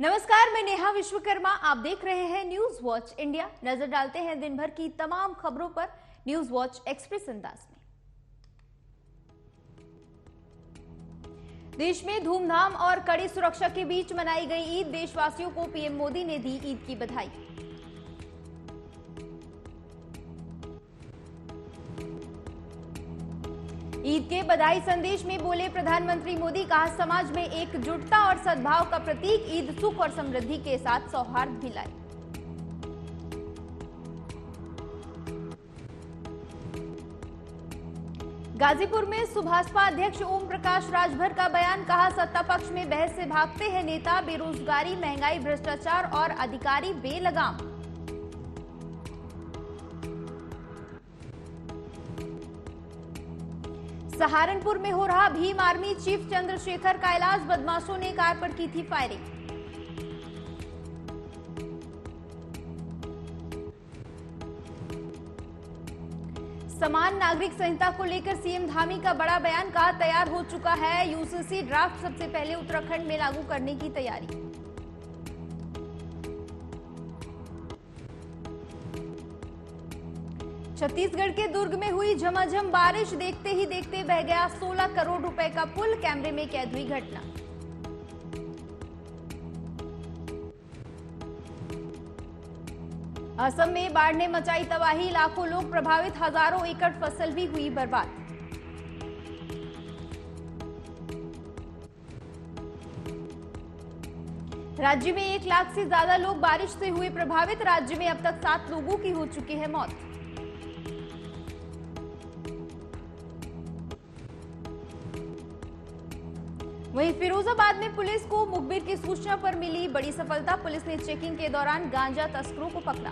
नमस्कार, मैं नेहा विश्वकर्मा। आप देख रहे हैं न्यूज वॉच इंडिया। नजर डालते हैं दिन भर की तमाम खबरों पर न्यूज वॉच एक्सप्रेस अंदाज में। देश में धूमधाम और कड़ी सुरक्षा के बीच मनाई गई ईद। देशवासियों को पीएम मोदी ने दी ईद की बधाई। ईद के बधाई संदेश में बोले प्रधानमंत्री मोदी, कहा समाज में एकजुटता और सद्भाव का प्रतीक ईद सुख और समृद्धि के साथ सौहार्द भी लाए। गाजीपुर में सुभाषपा अध्यक्ष ओम प्रकाश राजभर का बयान, कहा सत्ता पक्ष में बहस से भागते हैं नेता, बेरोजगारी, महंगाई, भ्रष्टाचार और अधिकारी बेलगाम। सहारनपुर में हो रहा भीम आर्मी चीफ चंद्रशेखर का इलाज, बदमाशों ने कार पर की थी फायरिंग। समान नागरिक संहिता को लेकर सीएम धामी का बड़ा बयान, कहा तैयार हो चुका है यूसीसी ड्राफ्ट, सबसे पहले उत्तराखंड में लागू करने की तैयारी। छत्तीसगढ़ के दुर्ग में हुई झमाझम बारिश, देखते ही देखते बह गया 16 करोड़ रुपए का पुल, कैमरे में कैद हुई घटना। असम में बाढ़ ने मचाई तबाही, लाखों लोग प्रभावित, हजारों एकड़ फसल भी हुई बर्बाद। राज्य में 1 लाख से ज्यादा लोग बारिश से हुए प्रभावित, राज्य में अब तक 7 लोगों की हो चुकी है मौत। वहीं फिरोजाबाद में पुलिस को मुखबिर की सूचना पर मिली बड़ी सफलता, पुलिस ने चेकिंग के दौरान गांजा तस्करों को पकड़ा।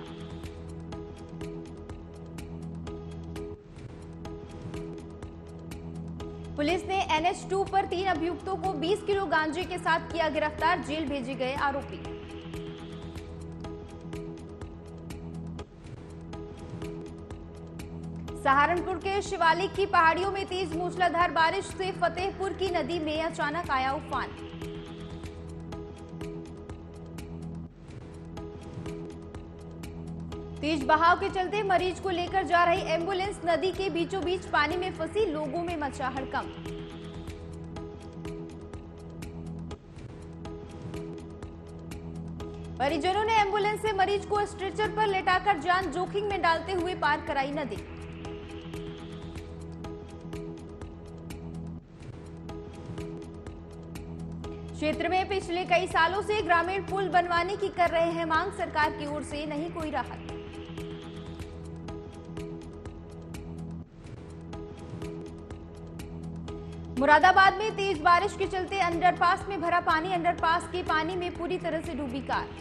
पुलिस ने NH2 पर 3 अभियुक्तों को 20 किलो गांजे के साथ किया गिरफ्तार, जेल भेजे गए आरोपी। सहारनपुर के शिवालिक की पहाड़ियों में तेज मूसलाधार बारिश से फतेहपुर की नदी में अचानक आया उफान। तेज बहाव के चलते मरीज को लेकर जा रही एम्बुलेंस नदी के बीचों बीच पानी में फंसी, लोगों में मचा हड़कंप। परिजनों ने एम्बुलेंस से मरीज को स्ट्रेचर पर लेटाकर जान जोखिम में डालते हुए पार कराई नदी। क्षेत्र में पिछले कई सालों से ग्रामीण पुल बनवाने की कर रहे हैं मांग, सरकार की ओर से नहीं कोई राहत। मुरादाबाद में तेज बारिश के चलते अंडरपास में भरा पानी, अंडरपास के पानी में पूरी तरह से डूबी कार।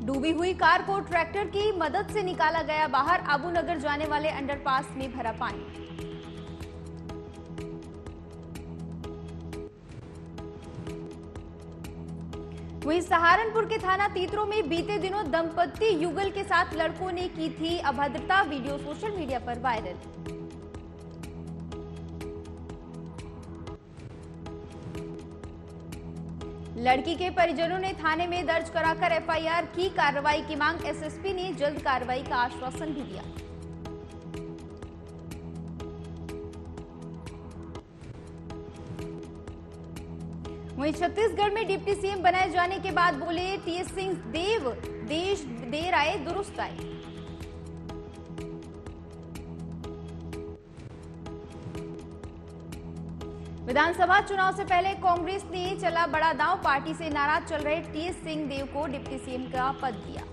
डूबी हुई कार को ट्रैक्टर की मदद से निकाला गया बाहर, आबूनगर जाने वाले अंडरपास में भरा पानी। वहीं सहारनपुर के थाना तीतरो में बीते दिनों दंपति युगल के साथ लड़कों ने की थी अभद्रता, वीडियो सोशल मीडिया पर वायरल। लड़की के परिजनों ने थाने में दर्ज कराकर एफआईआर की, कार्रवाई की मांग, एसएसपी ने जल्द कार्रवाई का आश्वासन भी दिया। वहीं छत्तीसगढ़ में डिप्टी सीएम बनाए जाने के बाद बोले टीएस सिंह देव, देश देर आए दुरुस्त आए। विधानसभा चुनाव से पहले कांग्रेस ने चला बड़ा दांव, पार्टी से नाराज चल रहे टीएस सिंह देव को डिप्टी सीएम का पद दिया।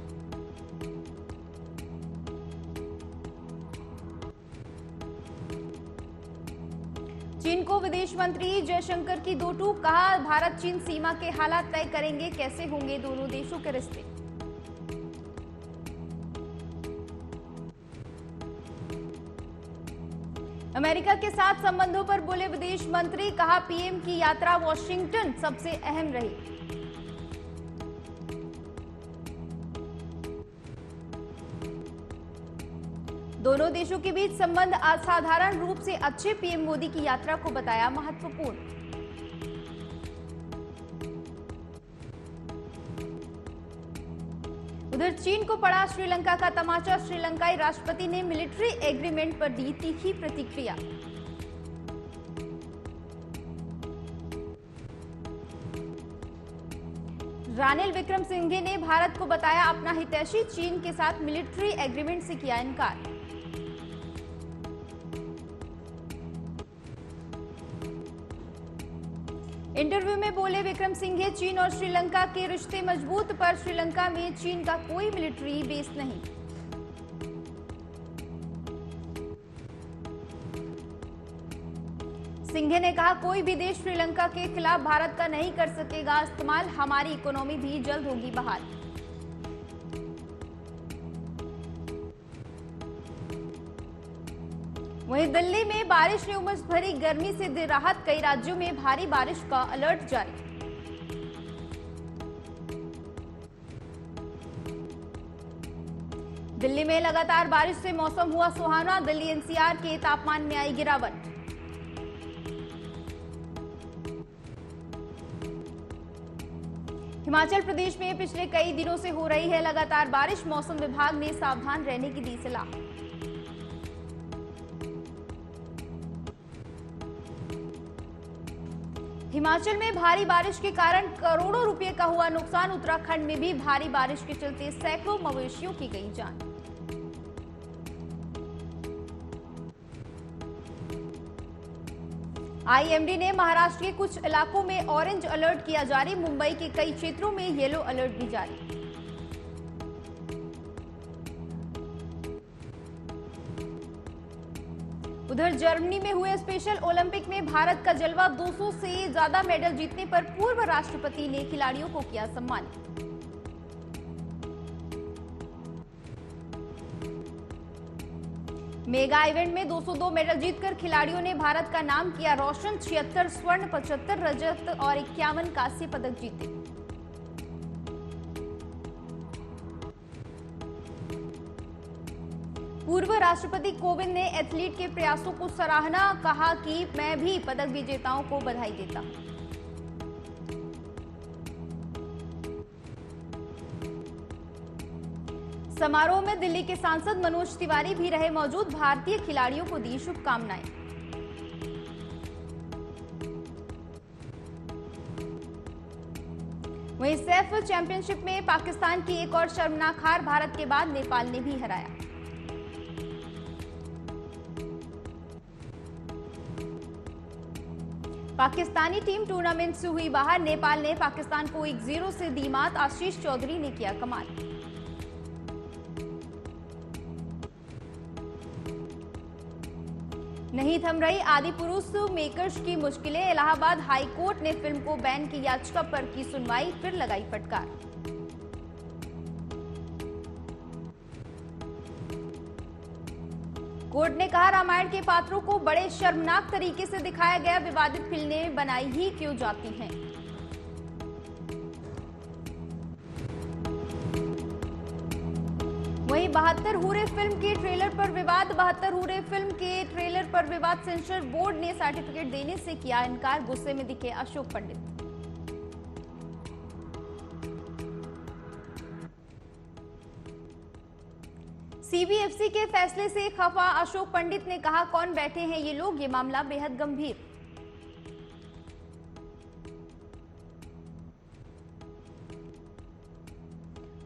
चीन को विदेश मंत्री जयशंकर की दो टूक, कहा भारत चीन सीमा के हालात तय करेंगे कैसे होंगे दोनों देशों के रिश्ते। अमेरिका के साथ संबंधों पर बोले विदेश मंत्री, कहा पीएम की यात्रा वॉशिंगटन सबसे अहम रही। दोनों देशों के बीच संबंध असाधारण रूप से अच्छे, पीएम मोदी की यात्रा को बताया महत्वपूर्ण। उधर चीन को पड़ा श्रीलंका का तमाचा, श्रीलंकाई राष्ट्रपति ने मिलिट्री एग्रीमेंट पर दी तीखी प्रतिक्रिया। रानिल विक्रमसिंघे ने भारत को बताया अपना हितैषी, चीन के साथ मिलिट्री एग्रीमेंट से किया इनकार। इंटरव्यू में बोले विक्रमसिंघे, चीन और श्रीलंका के रिश्ते मजबूत, पर श्रीलंका में चीन का कोई मिलिट्री बेस नहीं। सिंघे ने कहा, कोई भी देश श्रीलंका के खिलाफ भारत का नहीं कर सकेगा इस्तेमाल, हमारी इकोनॉमी भी जल्द होगी बहाल। वहीं दिल्ली में बारिश ने उमस भरी गर्मी से दी राहत, कई राज्यों में भारी बारिश का अलर्ट जारी। दिल्ली में लगातार बारिश से मौसम हुआ सुहाना, दिल्ली एनसीआर के तापमान में आई गिरावट। हिमाचल प्रदेश में पिछले कई दिनों से हो रही है लगातार बारिश, मौसम विभाग ने सावधान रहने की दी सलाह। हिमाचल में भारी बारिश के कारण करोड़ों रुपए का हुआ नुकसान, उत्तराखंड में भी भारी बारिश के चलते सैकड़ों मवेशियों की गई जान। आईएमडी ने महाराष्ट्र के कुछ इलाकों में ऑरेंज अलर्ट किया जारी, मुंबई के कई क्षेत्रों में येलो अलर्ट भी जारी। उधर जर्मनी में हुए स्पेशल ओलंपिक में भारत का जलवा, 200 से ज्यादा मेडल जीतने पर पूर्व राष्ट्रपति ने खिलाड़ियों को किया सम्मानित। मेगा इवेंट में 202 मेडल जीतकर खिलाड़ियों ने भारत का नाम किया रोशन, 76 स्वर्ण, 75 रजत और 51 कांस्य पदक जीते। पूर्व राष्ट्रपति कोविंद ने एथलीट के प्रयासों को सराहना, कहा कि मैं भी पदक विजेताओं को बधाई देता हूं। समारोह में दिल्ली के सांसद मनोज तिवारी भी रहे मौजूद, भारतीय खिलाड़ियों को दी शुभकामनाएं। वहीं सैफ चैंपियनशिप में पाकिस्तान की एक और शर्मनाक हार, भारत के बाद नेपाल ने भी हराया। पाकिस्तानी टीम टूर्नामेंट से हुई बाहर, नेपाल ने पाकिस्तान को 1-0 से दी मात, आशीष चौधरी ने किया कमाल। नहीं थम रही आदि पुरुष मेकर्स की मुश्किलें, इलाहाबाद हाई कोर्ट ने फिल्म को बैन की याचिका पर की सुनवाई, फिर लगाई फटकार। कोर्ट ने कहा, रामायण के पात्रों को बड़े शर्मनाक तरीके से दिखाया गया, विवादित फिल्में बनाई ही क्यों जाती हैं। वहीं 72 हूरे फिल्म के ट्रेलर पर विवाद, 72 हूरे फिल्म के ट्रेलर पर विवाद, सेंसर बोर्ड ने सर्टिफिकेट देने से किया इनकार, गुस्से में दिखे अशोक पंडित। सीबीएफसी के फैसले से खफा अशोक पंडित ने कहा, कौन बैठे हैं ये लोग, ये मामला बेहद गंभीर।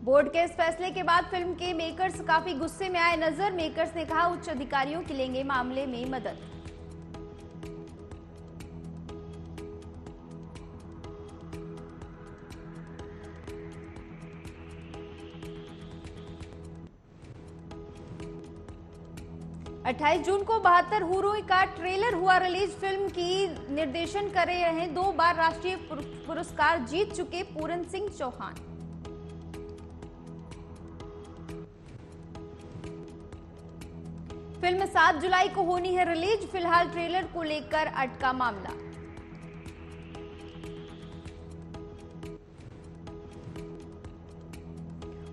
बोर्ड के इस फैसले के बाद फिल्म के मेकर्स काफी गुस्से में आए नजर, मेकर्स ने कहा उच्च अधिकारियों की लेंगे मामले में मदद। अट्ठाईस जून को 72 हूरों का ट्रेलर हुआ रिलीज, फिल्म की निर्देशन कर रहे हैं 2 बार राष्ट्रीय पुरस्कार जीत चुके पूरन सिंह चौहान। फिल्म 7 जुलाई को होनी है रिलीज, फिलहाल ट्रेलर को लेकर अटका मामला।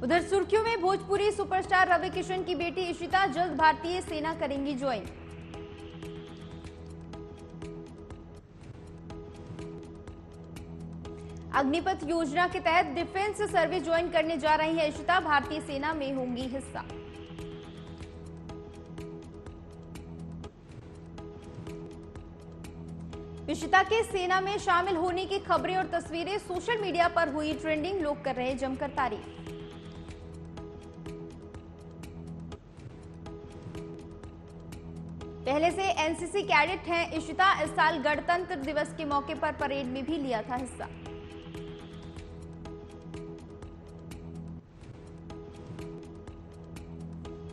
उधर सुर्खियों में भोजपुरी सुपरस्टार रवि किशन की बेटी इशिता जल्द भारतीय सेना करेंगी ज्वाइन। अग्निपथ योजना के तहत डिफेंस सर्विस ज्वाइन करने जा रही है इशिता, भारतीय सेना में होंगी हिस्सा। इशिता के सेना में शामिल होने की खबरें और तस्वीरें सोशल मीडिया पर हुई ट्रेंडिंग, लोग कर रहे हैं जमकर तारीफ। पहले से एनसीसी कैडेट हैं इशिता, इस साल गणतंत्र दिवस के मौके पर परेड में भी लिया था हिस्सा।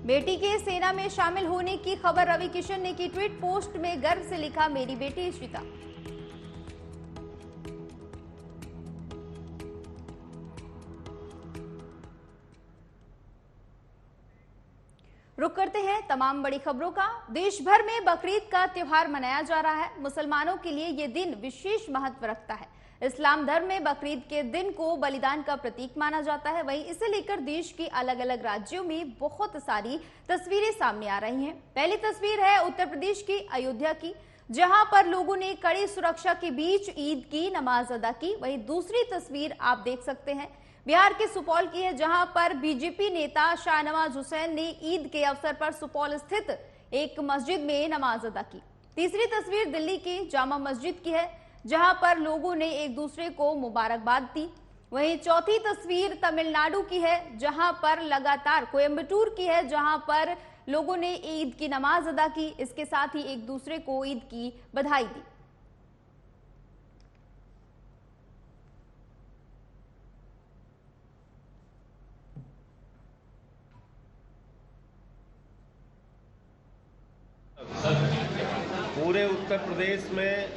बेटी के सेना में शामिल होने की खबर रवि किशन ने की ट्वीट, पोस्ट में गर्व से लिखा, मेरी बेटी इशिता। रुक करते हैं तमाम बड़ी खबरों का। देश भर में बकरीद का त्योहार मनाया जा रहा है। मुसलमानों के लिए यह दिन विशेष महत्व रखता है। इस्लाम धर्म में बकरीद के दिन को बलिदान का प्रतीक माना जाता है। वहीं इसे लेकर देश के अलग अलग राज्यों में बहुत सारी तस्वीरें सामने आ रही हैं। पहली तस्वीर है उत्तर प्रदेश की अयोध्या की, जहां पर लोगों ने कड़ी सुरक्षा के बीच ईद की नमाज अदा की। वहीं दूसरी तस्वीर आप देख सकते हैं बिहार के सुपौल की है, जहां पर बीजेपी नेता शाहनवाज हुसैन ने ईद के अवसर पर सुपौल स्थित एक मस्जिद में नमाज अदा की। तीसरी तस्वीर दिल्ली की जामा मस्जिद की है, जहां पर लोगों ने एक दूसरे को मुबारकबाद दी। वहीं चौथी तस्वीर तमिलनाडु की है, जहां पर लगातार कोयम्बटूर की है, जहां पर लोगों ने ईद की नमाज अदा की, इसके साथ ही एक दूसरे को ईद की बधाई दी। पूरे उत्तर प्रदेश में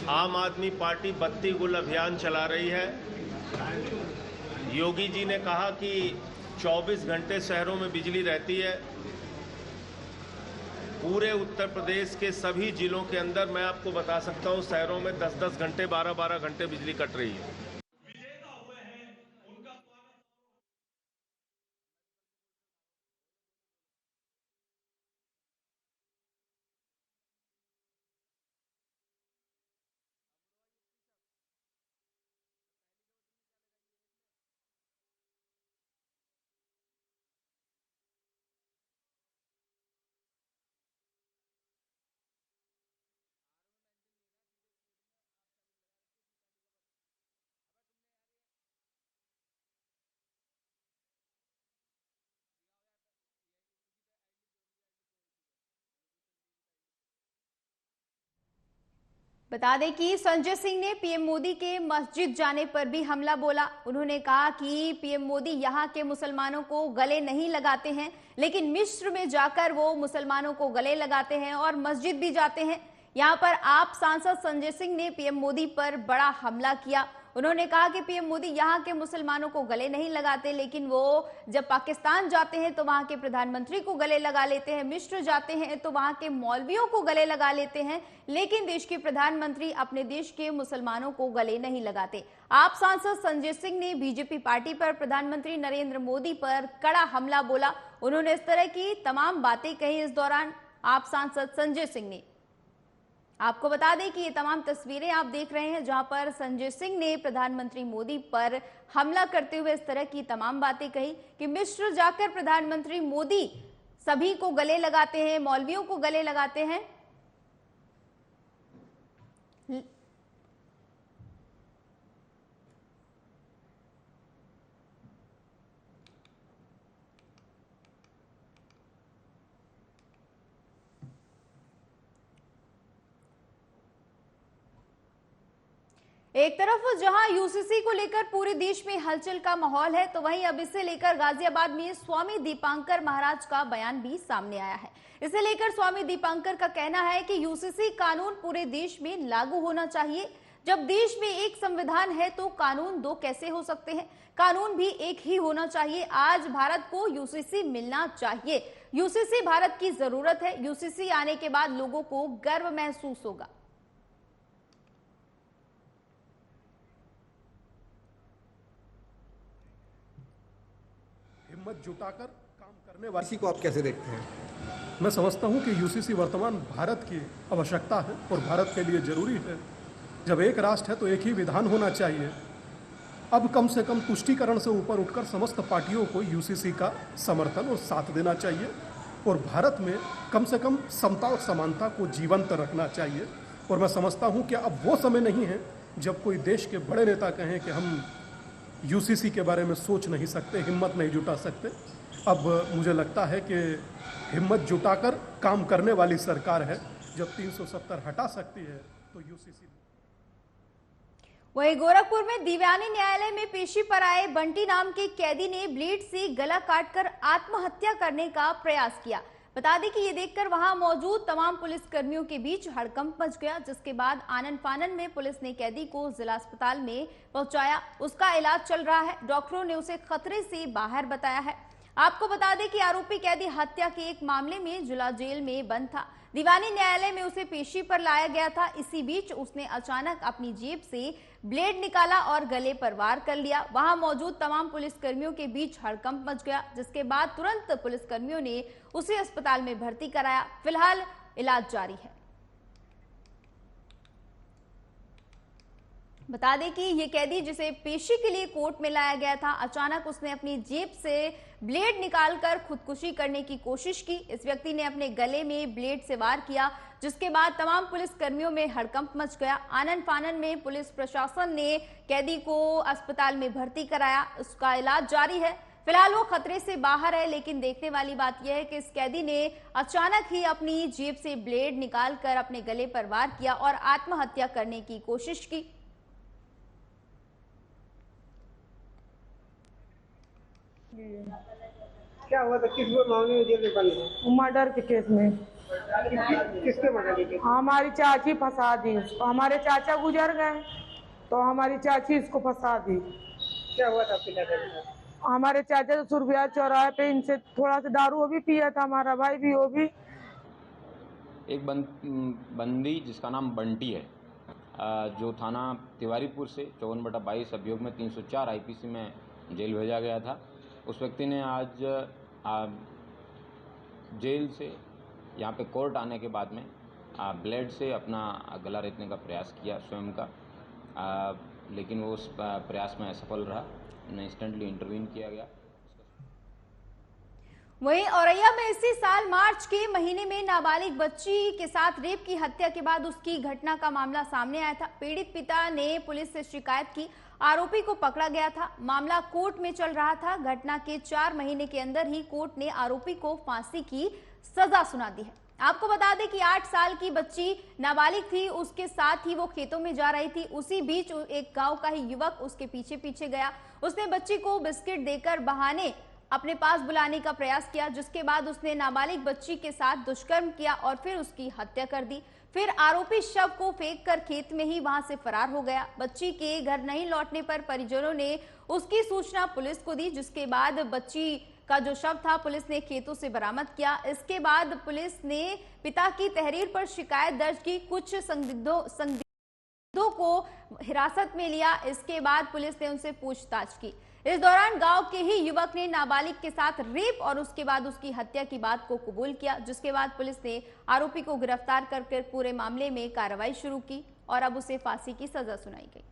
आम आदमी पार्टी बत्ती गुल अभियान चला रही है। योगी जी ने कहा कि 24 घंटे शहरों में बिजली रहती है। पूरे उत्तर प्रदेश के सभी जिलों के अंदर मैं आपको बता सकता हूं, शहरों में 10-10 घंटे 12-12 घंटे बिजली कट रही है। बता दें कि संजय सिंह ने पीएम मोदी के मस्जिद जाने पर भी हमला बोला। उन्होंने कहा कि पीएम मोदी यहां के मुसलमानों को गले नहीं लगाते हैं, लेकिन मिस्र में जाकर वो मुसलमानों को गले लगाते हैं और मस्जिद भी जाते हैं। यहां पर आप सांसद संजय सिंह ने पीएम मोदी पर बड़ा हमला किया। उन्होंने कहा कि पीएम मोदी यहां के मुसलमानों को गले नहीं लगाते, लेकिन वो जब पाकिस्तान जाते हैं तो वहां के प्रधानमंत्री को गले लगा लेते हैं, मिस्र जाते हैं तो वहां के मौलवियों को गले लगा लेते हैं, लेकिन देश के प्रधानमंत्री अपने देश के मुसलमानों को गले नहीं लगाते। आप सांसद संजय सिंह ने बीजेपी पार्टी पर प्रधानमंत्री नरेंद्र मोदी पर कड़ा हमला बोला। उन्होंने इस तरह की तमाम बातें कही इस दौरान आप सांसद संजय सिंह ने। आपको बता दें कि ये तमाम तस्वीरें आप देख रहे हैं, जहां पर संजय सिंह ने प्रधानमंत्री मोदी पर हमला करते हुए इस तरह की तमाम बातें कही कि मिस्र जाकर प्रधानमंत्री मोदी सभी को गले लगाते हैं, मौलवियों को गले लगाते हैं। एक तरफ जहां यूसीसी को लेकर पूरे देश में हलचल का माहौल है, तो वहीं अब इसे लेकर गाजियाबाद में स्वामी दीपांकर महाराज का बयान भी सामने आया है। इसे लेकर स्वामी दीपांकर का कहना है कि यूसीसी कानून पूरे देश में लागू होना चाहिए। जब देश में एक संविधान है तो कानून दो कैसे हो सकते हैं? कानून भी एक ही होना चाहिए। आज भारत को यूसीसी मिलना चाहिए। यूसीसी भारत की जरूरत है। यूसीसी आने के बाद लोगों को गर्व महसूस होगा। हिम्मत जुटाकर काम करने वाली को आप कैसे देखते हैं? मैं समझता हूं कि यूसीसी वर्तमान भारत की आवश्यकता है और भारत के लिए जरूरी है। जब एक राष्ट्र है तो एक ही विधान होना चाहिए। अब कम से कम तुष्टीकरण से ऊपर उठकर समस्त पार्टियों को यूसीसी का समर्थन और साथ देना चाहिए और भारत में कम से कम समता और समानता को जीवंत रखना चाहिए। और मैं समझता हूं कि अब वो समय नहीं है जब कोई देश के बड़े नेता कहें कि हम यूसीसी के बारे में सोच नहीं सकते, हिम्मत नहीं जुटा सकते। अब मुझे लगता है कि हिम्मत जुटाकर काम करने वाली सरकार है। जब 370 हटा सकती है तो यूसीसी। वहीं गोरखपुर में दीवानी न्यायालय में पेशी पर आए बंटी नाम के कैदी ने ब्लेड से गला काटकर आत्महत्या करने का प्रयास किया। बता दें कि ये देखकर वहां मौजूद तमाम पुलिस कर्मियों के बीच हड़कंप मच गया, जिसके बाद आनन फानन में पुलिस ने कैदी को जिला अस्पताल में पहुंचाया। उसका इलाज चल रहा है। डॉक्टरों ने उसे खतरे से बाहर बताया है। आपको बता दें कि आरोपी कैदी हत्या के एक मामले में जिला जेल में बंद था। दीवानी न्यायालय में उसे पेशी पर लाया गया था। इसी बीच उसने अचानक अपनी जेब से ब्लेड निकाला और गले पर वार कर लिया। वहां मौजूद तमाम पुलिसकर्मियों के बीच हड़कंप मच गया, जिसके बाद तुरंत पुलिसकर्मियों ने उसे अस्पताल में भर्ती कराया। फिलहाल इलाज जारी है। बता दें कि ये कैदी जिसे पेशी के लिए कोर्ट में लाया गया था, अचानक उसने अपनी जेब से ब्लेड निकालकर खुदकुशी करने की कोशिश की। इस व्यक्ति ने अपने गले में ब्लेड से वार किया, जिसके बाद तमाम पुलिस कर्मियों में हड़कंप मच गया। आनन फानन में पुलिस प्रशासन ने कैदी को अस्पताल में भर्ती कराया। उसका इलाज जारी है। फिलहाल वो खतरे से बाहर है, लेकिन देखने वाली बात यह है कि इस कैदी ने अचानक ही अपनी जेब से ब्लेड निकालकर अपने गले पर वार किया और आत्महत्या करने की कोशिश की। क्या हुआ था? किस मामले में जेल में बंद है? मर्डर के केस में। किसके मर्डर के? हमारी चाची फंसा दी उसको। हमारे चाचा गुजर गए तो हमारी चाची इसको फंसा दी। क्या हुआ था आपके चाचा के साथ? हमारे चाचा तो सुरबिया चौराहे पे इनसे थोड़ा सा दारू वो भी पिया था, हमारा भाई भी वो भी। एक बंदी जिसका नाम बंटी है, जो थाना तिवारीपुर से 54/22 अभियोग में 304 आईपीसी में जेल भेजा गया था। उस व्यक्ति ने आज जेल से यहाँ पे कोर्ट आने के बाद में ब्लेड से अपना गला रेतने का प्रयास किया स्वयं का, लेकिन वो उस प्रयास में असफल रहा। उन्हें इंस्टेंटली इंटरवीन किया गया। वहीं औरैया में इसी साल मार्च के महीने में नाबालिग बच्ची के साथ रेप की हत्या के बाद उसकी घटना का मामला सामने आया था। पीड़ित पिता ने पुलिस से शिकायत की। आरोपी को पकड़ा गया था। मामला कोर्ट में चल रहा था। घटना के 4 महीने के अंदर ही कोर्ट ने आरोपी को फांसी की सजा सुना दी है। आपको बता दें कि 8 साल की बच्ची नाबालिग थी। उसके साथ ही वो खेतों में जा रही थी। उसी बीच एक गांव का ही युवक उसके पीछे पीछे गया। उसने बच्ची को बिस्किट देकर बहाने अपने पास बुलाने का प्रयास किया, जिसके बाद उसने नाबालिग बच्ची के साथ दुष्कर्म किया और फिर उसकी हत्या कर दी। फिर आरोपी शव को फेंक कर खेत में ही वहां से फरार हो गया। बच्ची के घर नहीं लौटने पर परिजनों ने उसकी सूचना पुलिस को दी, जिसके बाद बच्ची का जो शव था पुलिस ने खेतों से बरामद किया। इसके बाद पुलिस ने पिता की तहरीर पर शिकायत दर्ज की। कुछ संदिग्धों को हिरासत में लिया। इसके बाद पुलिस ने उनसे पूछताछ की। इस दौरान गांव के ही युवक ने नाबालिग के साथ रेप और उसके बाद उसकी हत्या की बात को कबूल किया, जिसके बाद पुलिस ने आरोपी को गिरफ्तार कर पूरे मामले में कार्रवाई शुरू की और अब उसे फांसी की सजा सुनाई गई।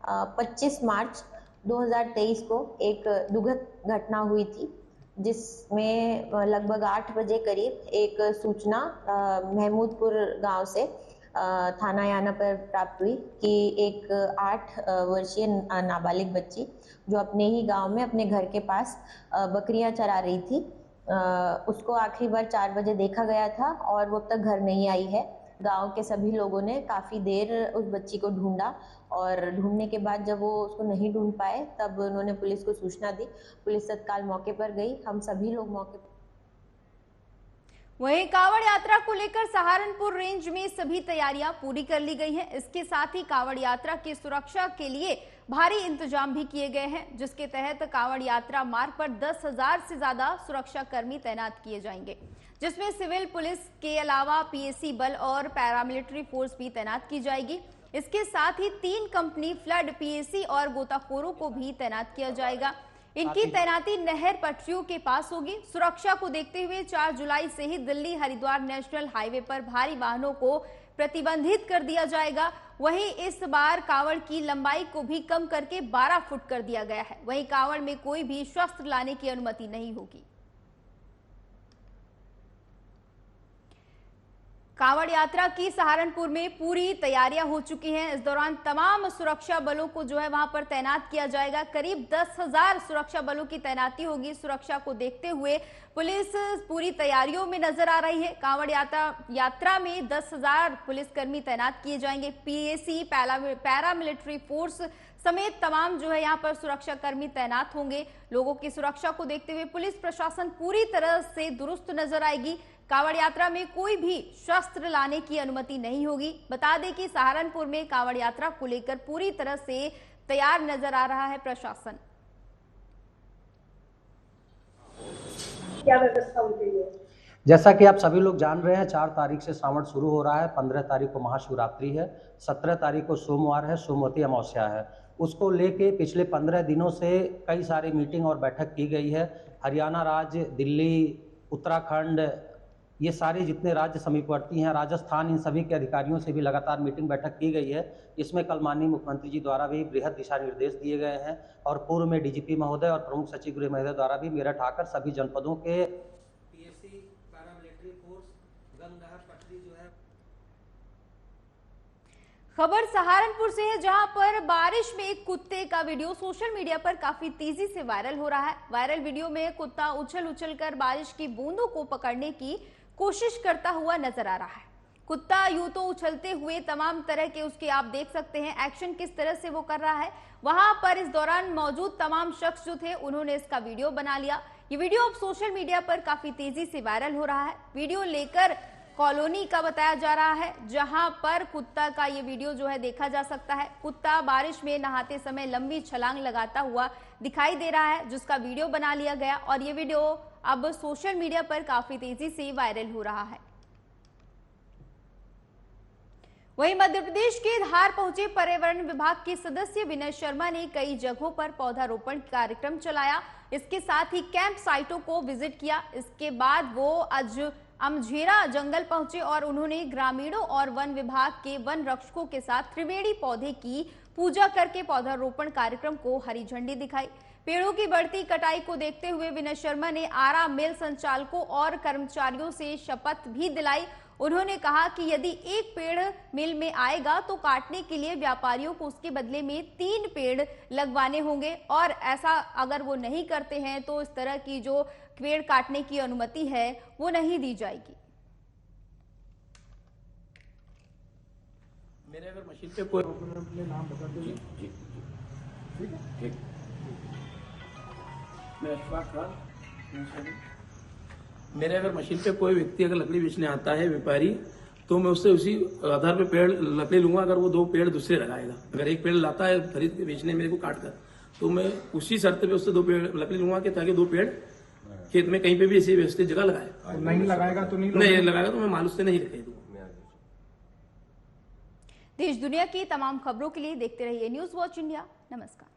आ, 25 मार्च 2023 को एक दुखद घटना हुई थी, जिसमें लगभग 8 बजे करीब एक सूचना महमूदपुर गांव से थाना याना पर प्राप्त हुई कि एक 8 वर्षीय नाबालिग बच्ची जो अपने ही गांव में अपने घर के पास बकरियां चरा रही थी, उसको आखिरी बार 4 बजे देखा गया था और वो अब तक घर नहीं आई है। गांव के सभी लोगों ने काफ़ी देर उस बच्ची को ढूंढा और ढूंढने के बाद जब वो उसको नहीं ढूंढ पाए तब उन्होंने पुलिस को सूचना दी। पुलिस तत्काल मौके पर गई। हम सभी लोग मौके पर। वहीं कांवड़ यात्रा को लेकर सहारनपुर रेंज में सभी तैयारियां पूरी कर ली गई हैं। इसके साथ ही कांवड़ यात्रा की सुरक्षा के लिए भारी इंतजाम भी किए गए हैं, जिसके तहत कांवड़ यात्रा मार्ग पर 10,000 से ज्यादा सुरक्षा कर्मी तैनात किए जाएंगे, जिसमें सिविल पुलिस के अलावा पीएसी बल और पैरामिलिट्री फोर्स भी तैनात की जाएगी। इसके साथ ही 3 कंपनी फ्लड, पीएसी और गोताखोरों को भी तैनात किया जाएगा। इनकी तैनाती नहर पटरियों के पास होगी। सुरक्षा को देखते हुए 4 जुलाई से ही दिल्ली हरिद्वार नेशनल हाईवे पर भारी वाहनों को प्रतिबंधित कर दिया जाएगा। वहीं इस बार कांवड़ की लंबाई को भी कम करके 12 फुट कर दिया गया है। वहीं कांवड़ में कोई भी शस्त्र लाने की अनुमति नहीं होगी। कांवड़ यात्रा की सहारनपुर में पूरी तैयारियां हो चुकी हैं। इस दौरान तमाम सुरक्षा बलों को जो है वहां पर तैनात किया जाएगा। करीब 10,000 सुरक्षा बलों की तैनाती होगी। सुरक्षा को देखते हुए पुलिस पूरी तैयारियों में नजर आ रही है। कांवड़ यात्रा में 10,000 पुलिसकर्मी तैनात किए जाएंगे। पीएसी, पैरामिलिट्री फोर्स समेत तमाम जो है यहाँ पर सुरक्षा कर्मी तैनात होंगे। लोगों की सुरक्षा को देखते हुए पुलिस प्रशासन पूरी तरह से दुरुस्त नजर आएगी। कांवड़ यात्रा में कोई भी शस्त्र लाने की अनुमति नहीं होगी। बता दें कि सहारनपुर में कांवड़ यात्रा को लेकर पूरी तरह से तैयार नजर आ रहा है प्रशासन। क्या व्यवस्था होती है? जैसा कि आप सभी लोग जान रहे हैं, 4 तारीख से श्रावण शुरू हो रहा है। 15 तारीख को महाशिवरात्रि है। 17 तारीख को सोमवार है, सोमवती अमावस्या है। उसको लेके पिछले 15 दिनों से कई सारी मीटिंग और बैठक की गई है। हरियाणा राज्य, दिल्ली, उत्तराखंड, ये सारे जितने राज्य समीपवर्ती हैं, राजस्थान, इन सभी के अधिकारियों से भी लगातार मीटिंग बैठक की गई है। इसमें कल माननीय मुख्यमंत्री जी द्वारा भी बृहद दिशा निर्देश दिए गए हैं और पूर्व में डीजीपी महोदय और प्रमुख सचिव गृह महोदय द्वारा भी मेरठ आकर सभी जनपदों के पीएसी, पैरामिलिट्री फोर्स, गंगा पटरी जो है। खबर सहारनपुर से है, जहां पर बारिश में एक कुत्ते का वीडियो सोशल मीडिया पर काफी तेजी से वायरल हो रहा है। वायरल वीडियो में कुत्ता उछल कर बारिश की बूंदों को पकड़ने की कोशिश करता हुआ नजर आ रहा है। कुत्ता यूं तो उछलते हुए तमाम तरह के उसके आप देख सकते हैं एक्शन किस तरह से वो कर रहा है। वहां पर इस दौरान मौजूद तमाम शख्स जो थे उन्होंने इसका वीडियो बना लिया। ये वीडियो अब सोशल मीडिया पर काफी तेजी से वायरल हो रहा है। वीडियो लेकर कॉलोनी का बताया जा रहा है, जहां पर कुत्ता का ये वीडियो जो है देखा जा सकता है। कुत्ता बारिश में नहाते समय लंबी छलांग लगाता हुआ दिखाई दे रहा है, जिसका वीडियो बना लिया गया और ये वीडियो अब सोशल मीडिया पर काफी तेजी से वायरल हो रहा है। वहीं मध्य प्रदेश के धार पहुंचे पर्यावरण विभाग के सदस्य विनय शर्मा ने कई जगहों पर पौधारोपण कार्यक्रम चलाया। इसके साथ ही कैंप साइटों को विजिट किया। इसके बाद वो आज अमझेरा जंगल पहुंचे और उन्होंने ग्रामीणों और वन विभाग के वन रक्षकों के साथ त्रिवेणी पौधे की पूजा करके पौधारोपण कार्यक्रम को हरी झंडी दिखाई। पेड़ों की बढ़ती कटाई को देखते हुए विनय शर्मा ने आरा मिल संचालकों और कर्मचारियों से शपथ भी दिलाई। उन्होंने कहा कि यदि एक पेड़ मिल में आएगा तो काटने के लिए व्यापारियों को उसके बदले में 3 पेड़ लगवाने होंगे और ऐसा अगर वो नहीं करते हैं तो इस तरह की जो पेड़ काटने की अनुमति है वो नहीं दी जाएगी। मेरे अगर मशीन पे कोई अपने नाम बता दीजिए। जी ठीक। मैं अशफाक खान। मेरे अगर मशीन पे कोई व्यक्ति अगर लकड़ी बेचने आता है, व्यापारी, तो मैं उससे उसी आधार पे पेड़ लकड़ी लूंगा। अगर वो 2 पेड़ दूसरे लगाएगा, अगर एक पेड़ लाता है खरीद के बेचने मेरे को काट कर, तो मैं उसी शर्त पे उससे 2 पेड़ लकड़ी लूंगा कि ताकि 2 पेड़ खेत में कहीं पे भी ऐसी व्यवस्थित जगह लगाए। नहीं लगाएगा तो नहीं लगाएगा तो मैं माल उससे नहीं रखे दूंगा। देश दुनिया की तमाम खबरों के लिए देखते रहिए न्यूज़ वॉच इंडिया। नमस्कार।